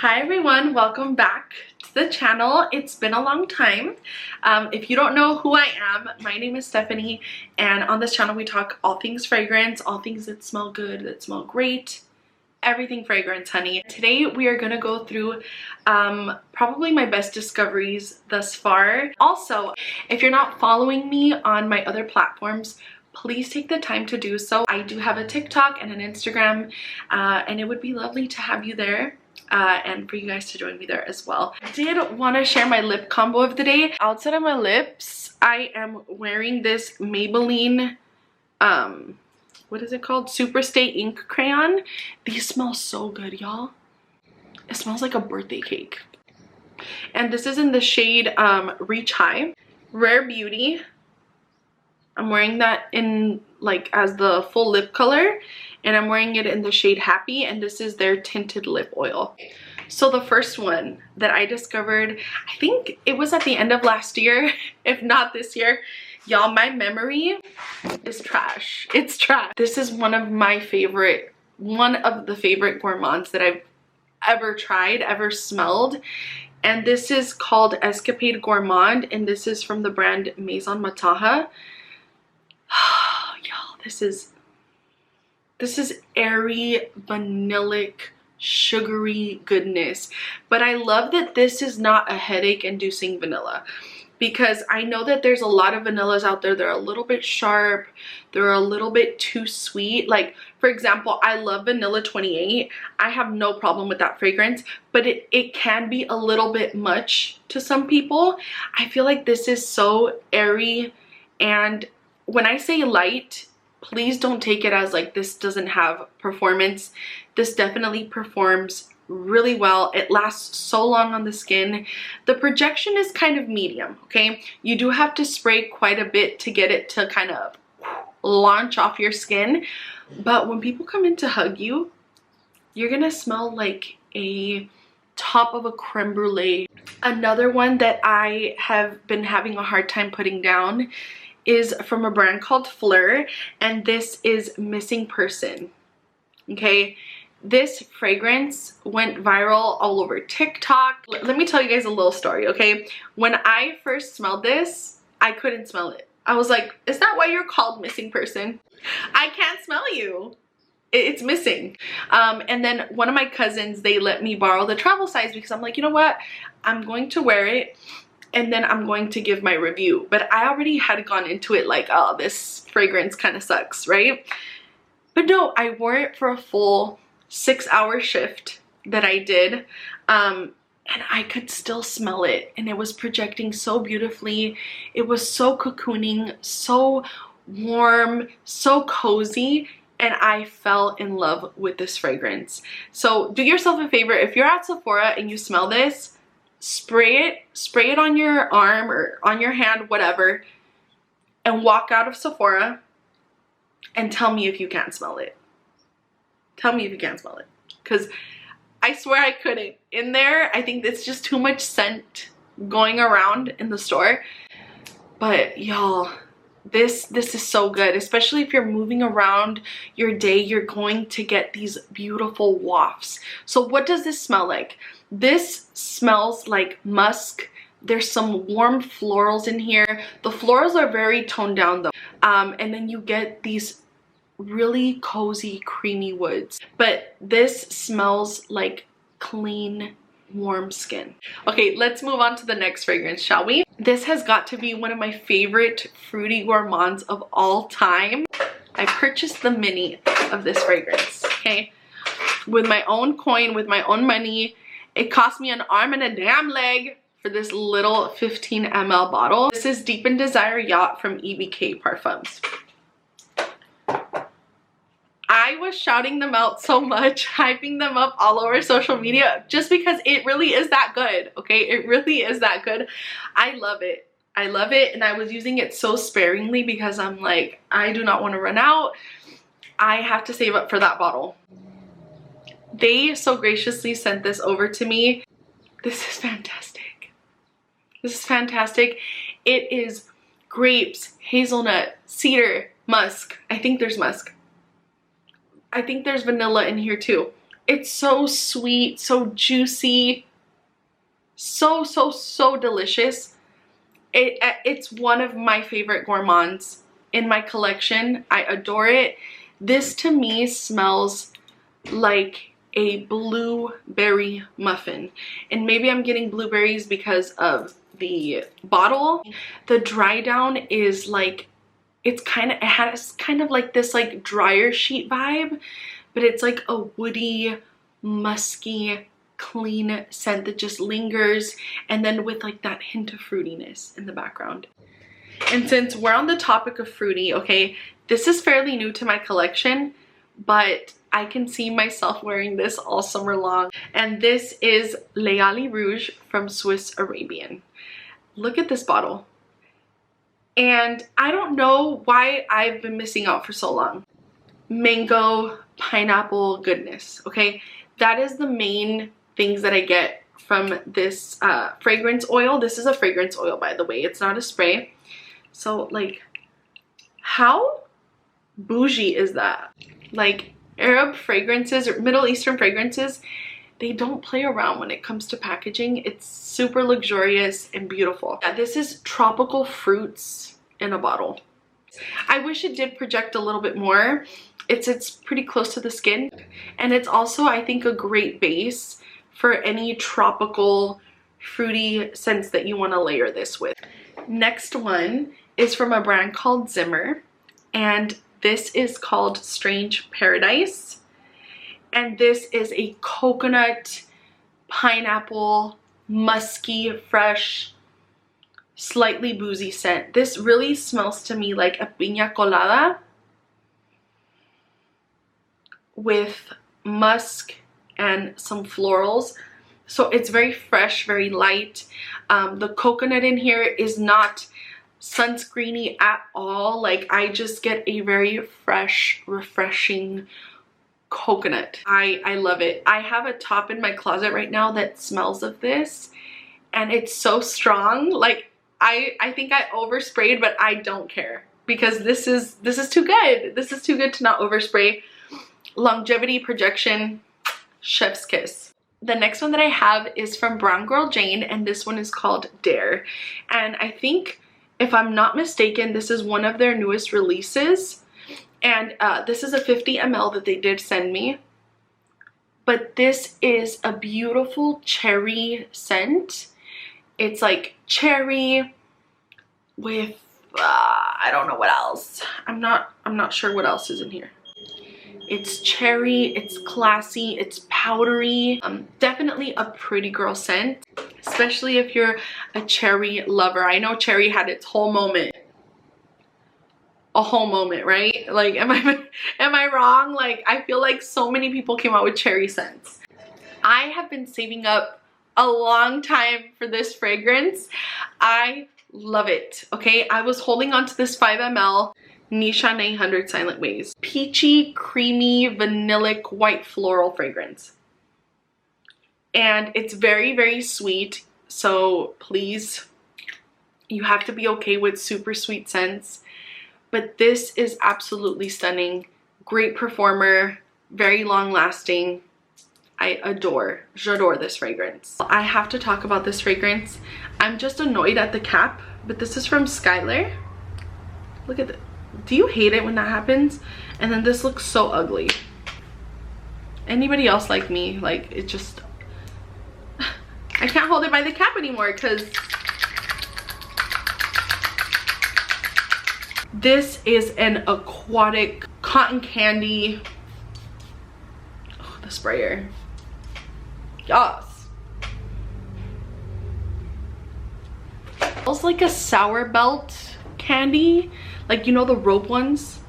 Hi everyone, welcome back to the channel. It's been a long time. If you don't know who I am, my name is Stephanie, and on this channel we talk all things fragrance, all things that smell good, that smell great, everything fragrance, honey. Today we are gonna go through probably my best discoveries thus far. Also, if you're not following me on my other platforms, please take the time to do so. I do have a TikTok and an Instagram, and it would be lovely to have you there. And for you guys to join me there as well. I did want to share my lip combo of the day. Outside of my lips, I am wearing this Maybelline, what is it called? Super Stay Ink Crayon. These smell so good, y'all. It smells like a birthday cake. And this is in the shade Reach High. Rare Beauty. I'm wearing that in like as the full lip color, and I'm wearing it in the shade Happy, and this is their tinted lip oil. So the first one that I discovered, I think it was at the end of last year, if not this year. Y'all, my memory is trash. It's trash. This is one of the favorite Gourmands that I've ever tried, ever smelled. And this is called Escapade Gourmande, and this is from the brand Maison Mataha. Y'all, this is airy, vanillic, sugary goodness. But I love that this is not a headache-inducing vanilla, because I know that there's a lot of vanillas out there that are a little bit sharp, they're a little bit too sweet. Like, for example, I love Vanilla 28. I have no problem with that fragrance, but it can be a little bit much to some people. I feel like this is so airy, and when I say light, please don't take it as like this doesn't have performance. This definitely performs really well. It lasts so long on the skin. The projection is kind of medium, okay? You do have to spray quite a bit to get it to kind of launch off your skin. But when people come in to hug you, you're gonna smell like a top of a creme brulee. Another one that I have been having a hard time putting down is from a brand called Phlur, and this is Missing Person. Okay, this fragrance went viral all over TikTok. Let me tell you guys a little story, okay? When I first smelled this, I couldn't smell it. I was like, is that why you're called Missing Person? I can't smell you. It's missing. And then one of my cousins, they let me borrow the travel size, because I'm like, you know what? I'm going to wear it, and then I'm going to give my review. But I already had gone into it like, oh, this fragrance kind of sucks, right? But no, I wore it for a full 6-hour shift that I did. And I could still smell it. And it was projecting so beautifully. It was so cocooning, so warm, so cozy. And I fell in love with this fragrance. So do yourself a favor. If you're at Sephora and you smell this, spray it on your arm or on your hand, whatever, and walk out of Sephora and tell me if you can't smell it. Tell me if you can't smell it, because I swear I couldn't. In there, I think it's just too much scent going around in the store. But y'all, this is so good, especially if you're moving around your day. You're going to get these beautiful wafts. So what does this smell like? This smells like musk. There's some warm florals in here. The florals are very toned down though. And then you get these really cozy, creamy woods. But this smells like clean, warm skin. Okay, let's move on to the next fragrance, shall we? This has got to be one of my favorite fruity gourmands of all time. I purchased the mini of this fragrance, okay? With my own coin, with my own money. It cost me an arm and a damn leg for this little 15 ml bottle. This is Deep in Desire Yacht from EBK Perfumes. I was shouting them out so much, hyping them up all over social media, just because it really is that good, okay? It really is that good. I love it. I love it, and I was using it so sparingly because I'm like, I do not want to run out. I have to save up for that bottle. They so graciously sent this over to me. This is fantastic. This is fantastic. It is grapes, hazelnut, cedar, musk. I think there's musk. I think there's vanilla in here too. It's so sweet, so juicy, so delicious. It's one of my favorite gourmands in my collection. I adore it. This to me smells like a blueberry muffin, and maybe I'm getting blueberries because of the bottle. The dry down is like, it has kind of like this like dryer sheet vibe, but it's like a woody, musky, clean scent that just lingers, and then with like that hint of fruitiness in the background. And since we're on the topic of fruity, okay, this is fairly new to my collection, but I can see myself wearing this all summer long. And this is Layali Rouge from Swiss Arabian. Look at this bottle. And I don't know why I've been missing out for so long. Mango, pineapple goodness, okay? That is the main things that I get from this fragrance oil. This is a fragrance oil, by the way. It's not a spray. So, like, how bougie is that? Like, Arab fragrances or Middle Eastern fragrances, they don't play around when it comes to packaging. It's super luxurious and beautiful. Yeah, this is tropical fruits in a bottle. I wish it did project a little bit more. It's pretty close to the skin, and it's also, I think, a great base for any tropical fruity scents that you want to layer this with. Next one is from a brand called Zimmer, and this is called Strange Paradise, and this is a coconut, pineapple, musky, fresh, slightly boozy scent. This really smells to me like a piña colada with musk and some florals. So it's very fresh, very light. The coconut in here is not sunscreeny at all. Like, I just get a very fresh, refreshing coconut. I love it. I have a top in my closet right now that smells of this, and it's so strong. Like, I think I oversprayed, but I don't care because this is too good. This is too good to not overspray. Longevity, projection, chef's kiss. The next one that I have is from Brown Girl Jane, and this one is called Dare. And I think, if I'm not mistaken, this is one of their newest releases. And this is a 50 ml that they did send me. But this is a beautiful cherry scent. It's like cherry with, I don't know what else. I'm not sure what else is in here. It's cherry, it's classy, it's powdery. Definitely a pretty girl scent, especially if you're a cherry lover. I know cherry had its whole moment. A whole moment, right? Like, am I wrong? Like, I feel like so many people came out with cherry scents. I have been saving up a long time for this fragrance. I love it, okay? I was holding on to this 5 ml Nishane 100 Silent Ways. Peachy, creamy, vanillic, white floral fragrance. And it's very, very sweet. So please, you have to be okay with super sweet scents. But this is absolutely stunning. Great performer, very long lasting. J'adore this fragrance. I have to talk about this fragrance. I'm just annoyed at the cap, but this is from Skylar. Look at this. Do you hate it when that happens? And then this looks so ugly. Anybody else like me? Like, it just, I can't hold it by the cap anymore because this is an aquatic cotton candy. Oh, the sprayer. Yes. It smells like a sour belt candy. Like, you know the rope ones?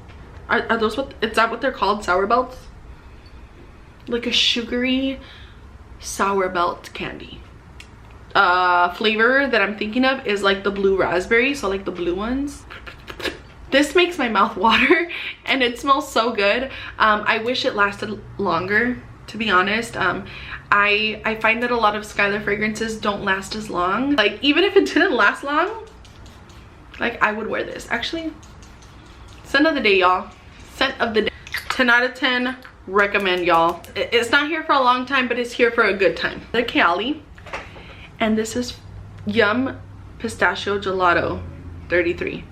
Are those what, is that what they're called? Sour belts? Like a sugary sour belt candy. Flavor that I'm thinking of is like the blue raspberry, so like the blue ones. This makes my mouth water and it smells so good. I wish it lasted longer, to be honest. I find that a lot of Skyler fragrances don't last as long. Like, even if it didn't last long, like, I would wear this. Actually, scent of the day, y'all. Scent of the day. 10 out of 10 Recommend, y'all. It's not here for a long time, but it's here for a good time. The Kayali, and this is Yum Pistachio Gelato 33.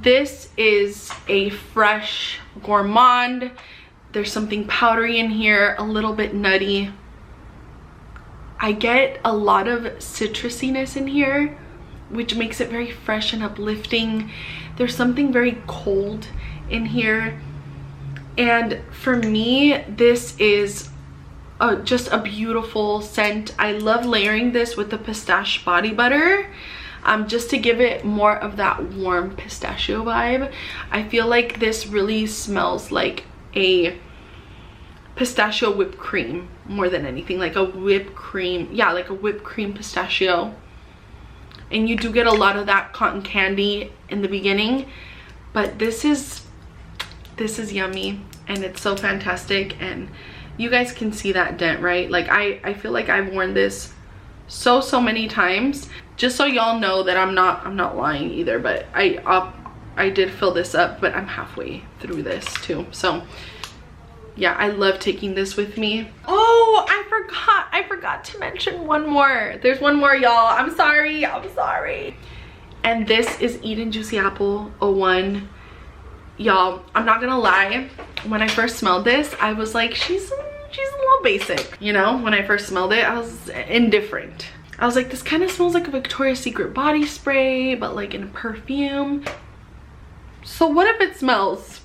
This is a fresh Gourmand. There's something powdery in here, a little bit nutty. I get a lot of citrusiness in here, which makes it very fresh and uplifting. There's something very cold in here. And for me, this is just a beautiful scent. I love layering this with the pistache body butter, just to give it more of that warm pistachio vibe. I feel like this really smells like a pistachio whipped cream more than anything, like a whipped cream. Yeah, like a whipped cream pistachio. And you do get a lot of that cotton candy in the beginning, but this is yummy and it's so fantastic. And you guys can see that dent, right? Like I feel like I've worn this so many times. Just so y'all know that I'm not lying either, but I did fill this up, but I'm halfway through this too. So yeah, I love taking this with me. Oh, I forgot to mention one more. There's one more, y'all. I'm sorry. And this is Eden Juicy Apple 01. Y'all, I'm not gonna lie, when I first smelled this, I was like, she's a little basic, you know? When I first smelled it, I was indifferent. I was like, this kind of smells like a Victoria's Secret body spray, but like in a perfume. So what if it smells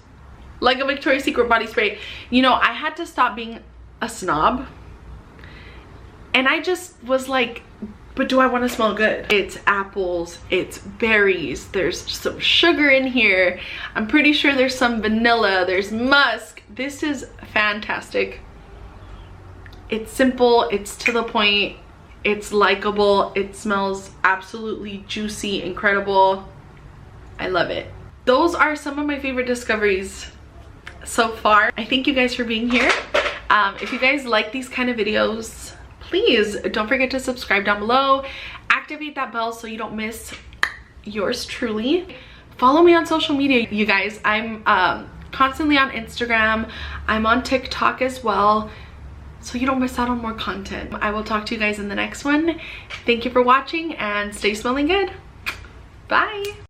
like a Victoria's Secret body spray? You know, I had to stop being a snob, and I just was like, but do I want to smell good? It's apples, it's berries, there's some sugar in here. I'm pretty sure there's some vanilla, there's musk. This is fantastic. It's simple, it's to the point, it's likable, it smells absolutely juicy, incredible. I love it. Those are some of my favorite discoveries so far. I thank you guys for being here. If you guys like these kind of videos, please don't forget to subscribe down below, activate that bell so you don't miss yours truly. Follow me on social media, you guys. I'm constantly on Instagram, I'm on TikTok as well, so you don't miss out on more content. I will talk to you guys in the next one. Thank you for watching and stay smelling good. Bye.